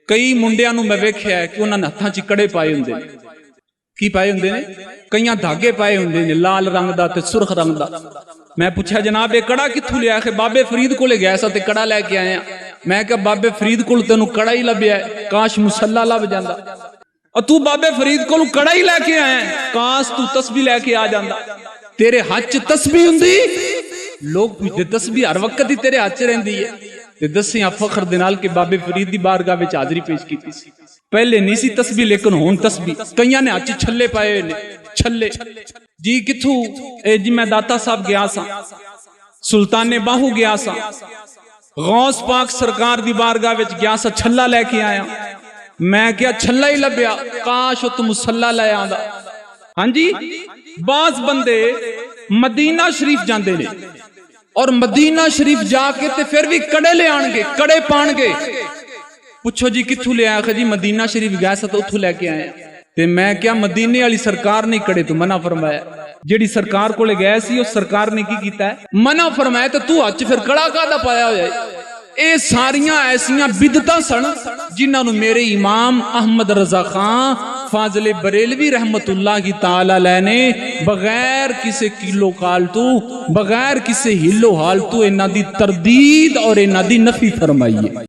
कई मुंडियां नूं मैं वेख्या है कि उन्होंने हत्थां च कड़े पाए हुंदे ने। की पाए हुंदे ने? कईयां धागे पाए हुंदे ने लाल रंग दा ते सुरख रंग दा। मैं पूछा जनाब ये कड़ा कित्थों लिया? है बाबे फरीद कोले गया सा ते कड़ा लैके आया। मैं क्या बाबे फरीद कोल तेनू कड़ा ही लभ्या, काश मुसल्ला लभ जांदा। और तू बाबे फरीद कोल कड़ा ही लैके आया, काश तू तस्बीह लैके आ जांदा। तेरे हाथ च तस्बीह हुंदी, लोग पुछदे तस्बीह हर वक्त ही तेरे हाथ च रहिंदी है। ते दसिया फखर दे नाल कि बाबे फरीद दी बारगाह विच हाज़री पेश कीती सी। पहले नहीं सी तस्बीह, लेकिन हुण तस्बीह। कईयां ने हाथ च छल्ले पाए ने। छल्ले जी किथों? जी मैं दाता साहब गया सा, सुल्ताने बाहू गया सा, गौस पाक सरकार दी बारगाह विच गया सा, छल्ला लैके आया। मैं क्या छल्ला ही लभ्या, काश तुम मुसल्ला लै आंदा। हां जी, बाज बंदे मदीना शरीफ जांदे ने और मदीना शरीफ जाके ते फिर भी कड़े ले आणगे, कड़े पाणगे। पुछो जी कित्थों ले आया? जी मदीना शरीफ गया सा तो उथों लैके आया। ते मैं क्या मदीने वाली सरकार ने कड़े तो मना फरमाया? जेड़ी सरकार कोले गया सी उस सरकार ने की कीता है? मना फरमाया। तो तू हथ फिर कड़ा कादा पाया होया? ये सारियां ऐसियां बिदतां सन जिन्हां नूं मेरे इमाम अहमद रजा खां फाजले बरेलवी रहमतुल्लाह ताला अलैह ने बगैर किसी किलो कालतू, बगैर किसी हिलो हालतू इन्हां दी तरदीद और इन्हां दी नफी फरमाई है।